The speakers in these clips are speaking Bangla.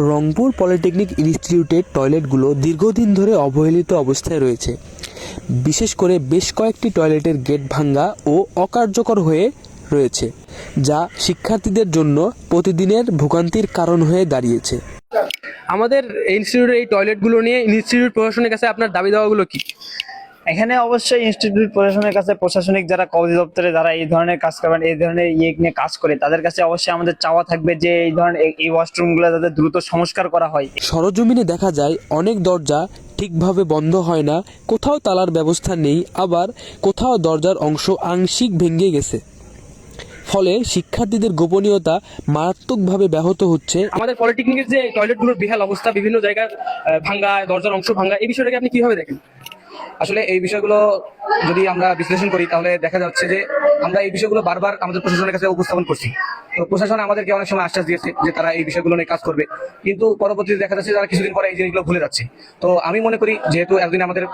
রংপুর পলিটেকনিক ইনস্টিটিউটের টয়লেটগুলো দীর্ঘদিন ধরে অবহেলিত অবস্থায় রয়েছে। বিশেষ করে বেশ কয়েকটি টয়লেটের গেট ভাঙা ও অকার্যকর হয়ে রয়েছে, যা শিক্ষার্থীদের জন্য প্রতিদিনের ভোগান্তির কারণ হয়ে দাঁড়িয়েছে। আমাদের ইনস্টিটিউটের এই টয়লেটগুলো নিয়ে ইনস্টিটিউট প্রশাসনের কাছে আপনার দাবি দাওয়াগুলো কি? এখানে অবশ্যই ইনস্টিটিউট প্রশাসনের কাছে, প্রশাসনিক যারা অধিদপ্তরে যারা এই ধরনের কাজ করেন, এই ধরনের নিয়ে কাজ করে, তাদের কাছে অবশ্যই আমাদের চাওয়া থাকবে যে এই ধরনের এই ওয়াশরুমগুলো যাতে দ্রুত সংস্কার করা হয়। সরজমিনে দেখা যায় অনেক দরজা ঠিকভাবে বন্ধ হয় না, কোথাও তালার ব্যবস্থা নেই, আবার কোথাও দরজার অংশ আংশিক ভেঙে গেছে। ফলে শিক্ষার্থীদের গোপনীয়তা মারাত্মকভাবে ব্যাহত হচ্ছে। আমাদের পলিটেকনিকের যে টয়লেটগুলোর বেহাল অবস্থা, বিভিন্ন জায়গার ভাঙ্গা, দরজার অংশ ভাঙ্গা, এই বিষয়টাকে আপনি কিভাবে দেখেন? আসলে এই বিষয়গুলো যদি আমরা বিশ্লেষণ করি তাহলে দেখা যাচ্ছে যে আমরা এই বিষয়গুলো বারবার আমাদের প্রশাসনের কাছে উপস্থাপন করছি। তো প্রশাসন আমাদেরকে অনেক সময় আশ্বাস দিয়েছে যে তারা এই বিষয়গুলো নিয়ে কাজ করবে, কিন্তু পরবর্তীতে দেখা যাচ্ছে তারা কিছুদিন পরে এই জিনিসগুলো ভুলে যাচ্ছে। তো আমি মনে করি, যেহেতু একদিন আমাদের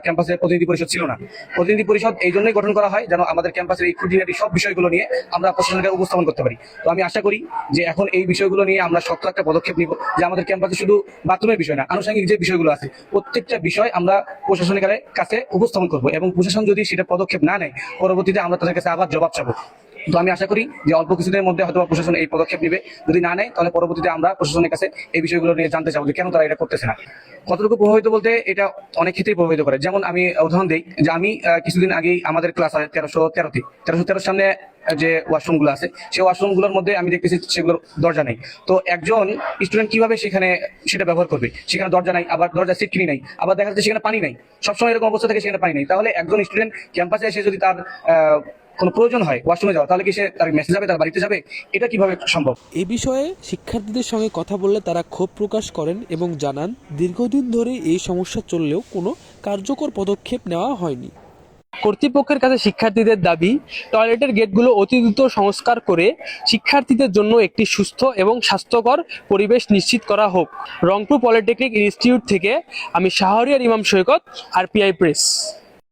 ক্যাম্পাসে প্রতিনিধি পরিষদ ছিল না, প্রতিনিধি পরিষদ এই জন্যই গঠন করা হয় যেন আমাদের ক্যাম্পাসের এই খুঁটিনাটি সব বিষয়গুলো নিয়ে আমরা প্রশাসনকে উপস্থাপন করতে পারি। তো আমি আশা করি যে এখন এই বিষয়গুলো নিয়ে আমরা শক্ত একটা পদক্ষেপ নিব, যে আমাদের ক্যাম্পাসে শুধু বাথরুমের বিষয় না, আনুষঙ্গিক যে বিষয়গুলো আছে প্রত্যেকটা বিষয় আমরা প্রশাসনের কাছে উপস্থাপন করবো, এবং প্রশাসন যদি সেটা পদক্ষেপ না নেয় পরবর্তীতে আমরা তাদের কাছে আবার জবাব চাবো। তো আমি আশা করি যে অল্প কিছুদিনের মধ্যে হয়তো প্রশাসন এই পদক্ষেপ নেবে। যদি না নেয় তাহলে পরবর্তীতে আমরা প্রশাসনের কাছে এই বিষয়গুলো নিয়ে জানতে চাবো যে কেন তারা এটা করতেছে না। কতটুকু প্রভাবিত বলতে, এটা অনেক ক্ষেত্রেই প্রভাবিত করে। যেমন আমি উদাহরণ দিই যে আমি কিছুদিন আগেই আমাদের ক্লাস হয় 1313 সামনে যে ওয়াশরুম গুলো আছে, সেই ওয়াশরুম গুলোর মধ্যে আমি দেখতেছি সেগুলোর দরজা নেই। তো একজন স্টুডেন্ট কিভাবে সেখানে সেটা ব্যবহার করবে? সেখানে দরজা নাই, আবার দরজা সিট কিনি নাই, আবার দেখা যাচ্ছে সেখানে পানি নাই, সবসময় এরকম অবস্থা থেকে সেখানে পানি নেই। তাহলে একজন স্টুডেন্ট ক্যাম্পাসে এসে যদি তার কোনো প্রয়োজন হয় ওয়াশরুমে যাওয়া, তাহলে কি সে তার মেসেজ যাবে, তার বাড়িতে যাবে? এটা কিভাবে সম্ভব? এ বিষয়ে শিক্ষার্থীদের সঙ্গে কথা বললে তারা ক্ষোভ প্রকাশ করেন এবং জানান, দীর্ঘদিন ধরে এই সমস্যা চললেও কোনো কার্যকর পদক্ষেপ নেওয়া হয়নি। কর্তৃপক্ষের কাছে শিক্ষার্থীদের দাবি, টয়লেটের গেটগুলো অতি দ্রুত সংস্কার করে শিক্ষার্থীদের জন্য একটি সুস্থ এবং স্বাস্থ্যকর পরিবেশ নিশ্চিত করা হোক। রংপুর পলিটেকনিক ইনস্টিটিউট থেকে আমি শাহরিয়ার ইমাম সৈকত, RPI প্রেস।